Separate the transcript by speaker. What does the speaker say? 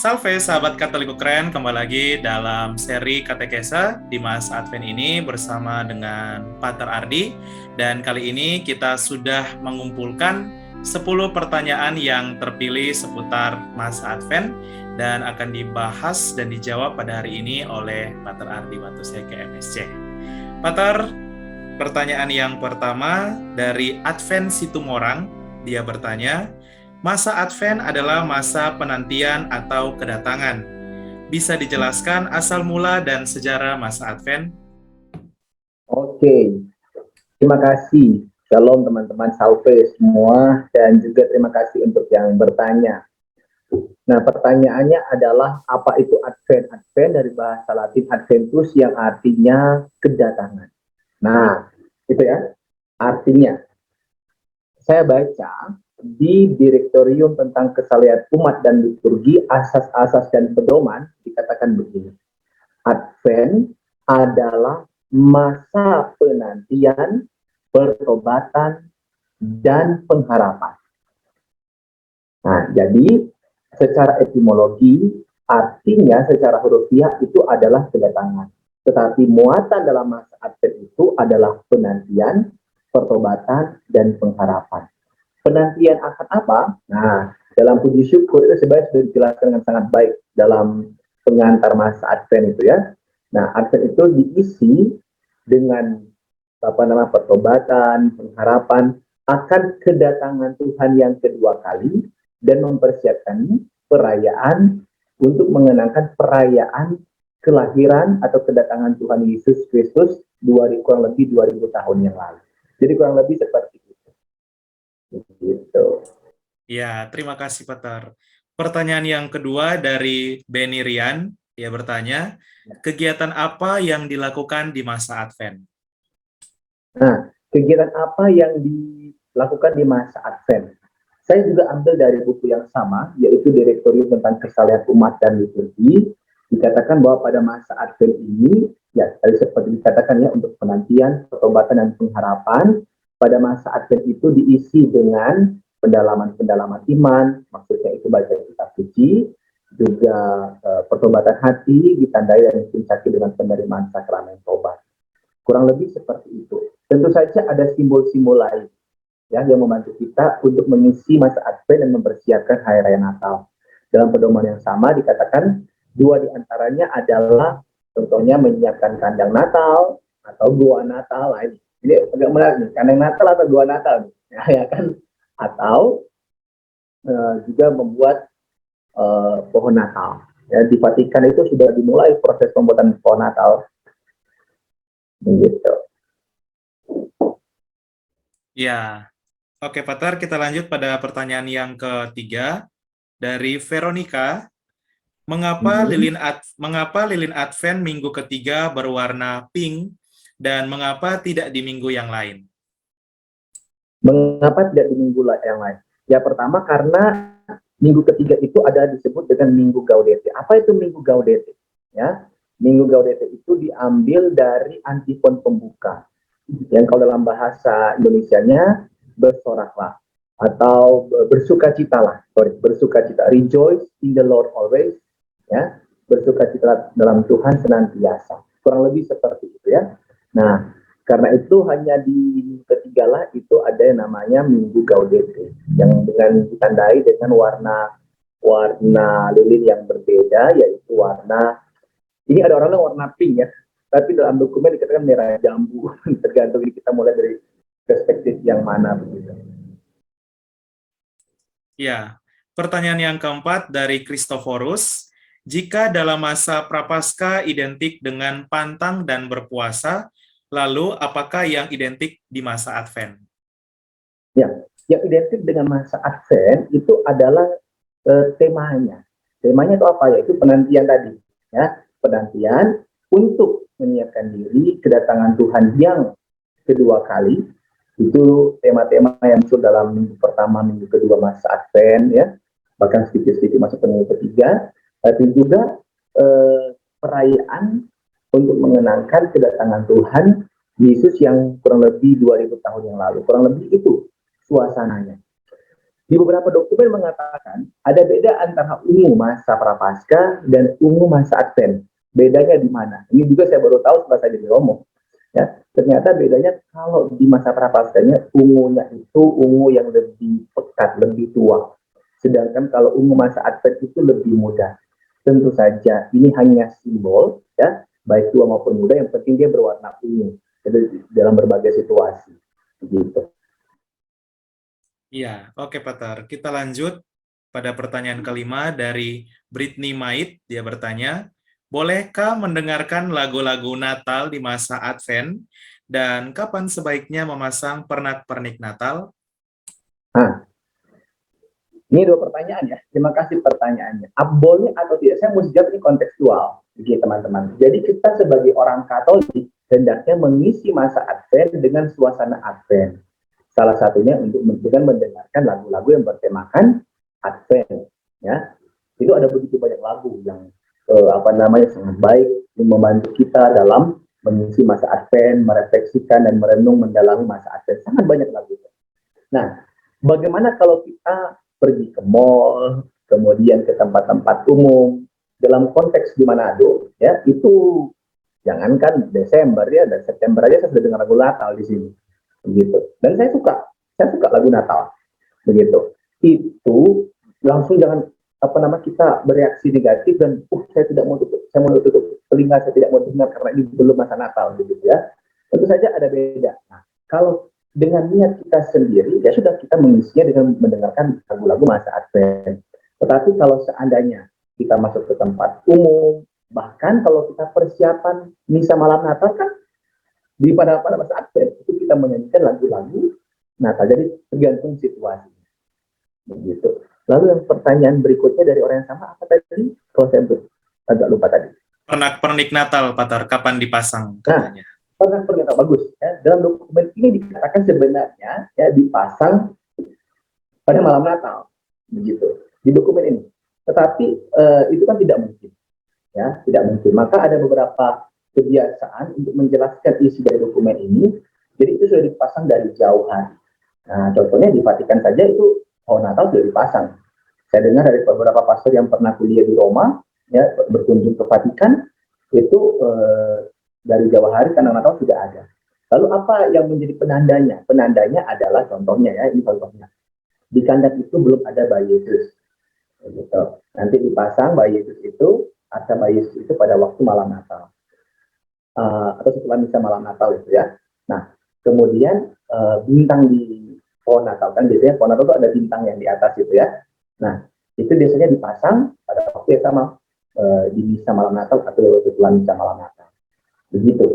Speaker 1: Salve sahabat Katolik keren, kembali lagi dalam seri Katekesa di masa Advent ini bersama dengan Pater Ardi. Dan kali ini kita sudah mengumpulkan 10 pertanyaan yang terpilih seputar masa Advent dan akan dibahas dan dijawab pada hari ini oleh Pater Ardi Watuseke MSC. Pater, pertanyaan yang pertama dari Advent Situmorang, dia bertanya, masa Advent adalah masa penantian atau kedatangan. Bisa dijelaskan asal mula dan sejarah masa Advent?
Speaker 2: Oke, terima kasih. Shalom teman-teman Salve semua, dan juga terima kasih untuk yang bertanya. Nah, pertanyaannya adalah apa itu Advent? Advent dari bahasa Latin Adventus yang artinya kedatangan. Nah, itu ya, artinya. Saya baca di Direktorium tentang Kesalehan Umat dan Liturgi, Asas-asas dan Pedoman, dikatakan begini. Advent adalah masa penantian, pertobatan, dan pengharapan. Nah, jadi secara etimologi, artinya secara hurufiah itu adalah kedatangan. Tetapi muatan dalam masa Advent itu adalah penantian, pertobatan, dan pengharapan. Penantian akan apa? Nah, dalam puji syukur itu sebenarnya sudah dijelaskan dengan sangat baik dalam pengantar masa Advent itu ya. Nah, Advent itu diisi dengan pertobatan, pengharapan akan kedatangan Tuhan yang kedua kali dan mempersiapkan perayaan untuk mengenangkan perayaan kelahiran atau kedatangan Tuhan Yesus Kristus kurang lebih 2000 tahun yang lalu. Jadi kurang lebih seperti itu. Gitu.
Speaker 1: Ya, terima kasih Pater. Pertanyaan yang kedua dari Benny Rian, dia bertanya, kegiatan apa yang dilakukan di masa Advent?
Speaker 2: Nah, kegiatan apa yang dilakukan di masa Advent? Saya juga ambil dari buku yang sama, yaitu Direktorium tentang Kesalehan Umat dan Liturgi. Dikatakan bahwa pada masa Advent ini, ya tadi seperti dikatakan ya, untuk penantian, pertobatan, dan pengharapan, pada masa Advent itu diisi dengan pendalaman-pendalaman iman, maksudnya itu baca kitab suci, juga pertobatan hati ditandai dan dipuncaki dengan penerimaan sakramen tobat. Kurang lebih seperti itu. Tentu saja ada simbol-simbol lain ya yang membantu kita untuk mengisi masa Advent dan mempersiapkan Hari Raya Natal. Dalam pedoman yang sama dikatakan dua di antaranya adalah contohnya menyiapkan kandang Natal atau gua Natal. Ini agak menarik nih, kandang Natal atau gua Natal ya kan? Atau juga membuat pohon Natal. Ya, di Vatikan itu sudah dimulai proses pembuatan pohon Natal. Gitu.
Speaker 1: Ya, oke Pater, kita lanjut pada pertanyaan yang ketiga dari Veronica. Mengapa lilin Advent minggu ketiga berwarna pink dan mengapa tidak di minggu yang lain?
Speaker 2: Mengapa tidak di minggu yang lain? Ya pertama karena minggu ketiga itu ada disebut dengan Minggu Gaudete. Apa itu Minggu Gaudete? Ya, Minggu Gaudete itu diambil dari antifon pembuka. Yang kalau dalam bahasa Indonesianya bersoraklah atau bersukacitalah. Bersukacita. Rejoice in the Lord always. Ya, bersukacita dalam Tuhan senantiasa. Kurang lebih seperti itu ya. Nah, karena itu hanya di ketiga lah itu ada yang namanya Minggu Gaudete yang dengan ditandai dengan warna lilin yang berbeda, yaitu warna ini ada orang yang warna pink ya, tapi dalam dokumen dikatakan merah jambu. Tergantung kita mulai dari perspektif yang mana begitu.
Speaker 1: Ya, pertanyaan yang keempat dari Kristoforus. Jika dalam masa Prapaskah identik dengan pantang dan berpuasa, lalu apakah yang identik di masa Advent?
Speaker 2: Ya, yang identik dengan masa Advent itu adalah temanya. Temanya itu apa? Yaitu penantian tadi. Ya, penantian untuk menyiapkan diri kedatangan Tuhan yang kedua kali. Itu tema-tema yang muncul dalam minggu pertama, minggu kedua masa Advent ya. Bahkan sedikit-sedikit masuk ke minggu ketiga. Tapi juga perayaan untuk mengenangkan kedatangan Tuhan Yesus yang kurang lebih 2000 tahun yang lalu. Kurang lebih itu suasananya. Di beberapa dokumen mengatakan ada beda antara ungu masa prapaskah dan ungu masa Advent. Bedanya di mana? Ini juga saya baru tahu setelah saya jadi Romo. Ya, ternyata bedanya kalau di masa prapaskahnya ungunya itu ungu yang lebih pekat, lebih tua. Sedangkan kalau ungu masa Advent itu lebih muda. Tentu saja ini hanya simbol, ya, baik tua maupun muda. Yang penting dia berwarna ungu dalam berbagai situasi. Gitu.
Speaker 1: Iya, oke Pater. Kita lanjut pada pertanyaan kelima dari Britney Mait. Dia bertanya, bolehkah mendengarkan lagu-lagu Natal di masa Advent? Dan kapan sebaiknya memasang pernak-pernik Natal?
Speaker 2: Nah, ini dua pertanyaan ya. Terima kasih pertanyaannya. Boleh atau tidak? Saya mau jawab ini kontekstual, gitu teman-teman. Jadi kita sebagai orang Katolik hendaknya mengisi masa Advent dengan suasana Advent. Salah satunya untuk mendengarkan lagu-lagu yang bertemakan Advent. Ya, itu ada begitu banyak lagu yang sangat baik yang membantu kita dalam mengisi masa Advent, merefleksikan dan merenung mendalami masa Advent. Sangat banyak lagu. Nah, bagaimana kalau kita pergi ke mall, kemudian ke tempat-tempat umum, dalam konteks di Manado, ya itu jangankan Desember ya, dan September aja saya sudah dengar lagu Natal di sini, begitu. Dan saya suka lagu Natal, begitu. Itu langsung jangan kita bereaksi negatif dan saya tidak mau tutup, saya mau tutup telinga, saya tidak mau dengar karena ini belum masa Natal, begitu ya. Tentu saja ada beda. Nah, kalau dengan niat kita sendiri, ya sudah kita mengisinya dengan mendengarkan lagu-lagu masa Advent. Tetapi kalau seandainya kita masuk ke tempat umum, bahkan kalau kita persiapan misa malam Natal kan pada masa Advent itu kita menyanyikan lagu-lagu Natal. Jadi tergantung situasi. Begitu. Lalu yang pertanyaan berikutnya dari orang yang sama apa tadi? Kalau saya agak lupa tadi.
Speaker 1: Pernak-pernik Natal, Pater, kapan dipasang katanya?
Speaker 2: Pernak-pernik bagus. Ya. Dalam dokumen ini dikatakan sebenarnya ya dipasang pada malam Natal, begitu di dokumen ini. Tetapi itu kan tidak mungkin, ya tidak mungkin. Maka ada beberapa kebiasaan untuk menjelaskan isi dari dokumen ini. Jadi itu sudah dipasang dari jauh hari. Nah, contohnya di Vatikan saja itu pohon Natal sudah dipasang. Saya dengar dari beberapa pastor yang pernah kuliah di Roma, ya berkunjung ke Vatikan, itu dari jauh hari karena Natal sudah ada. Lalu apa yang menjadi penandanya? Penandanya adalah contohnya ya, ini contohnya. Di kandang itu belum ada bayi Yesus. Gitu. Nanti dipasang bayi Yesus itu, ada bayi Yesus itu pada waktu malam Natal. Atau setelah misa malam Natal itu ya. Nah, kemudian bintang di pohon Natal, kan biasanya pohon Natal itu ada bintang yang di atas itu ya. Nah, itu biasanya dipasang pada waktu yang sama di misa malam Natal atau setelah misa malam Natal. Begitu.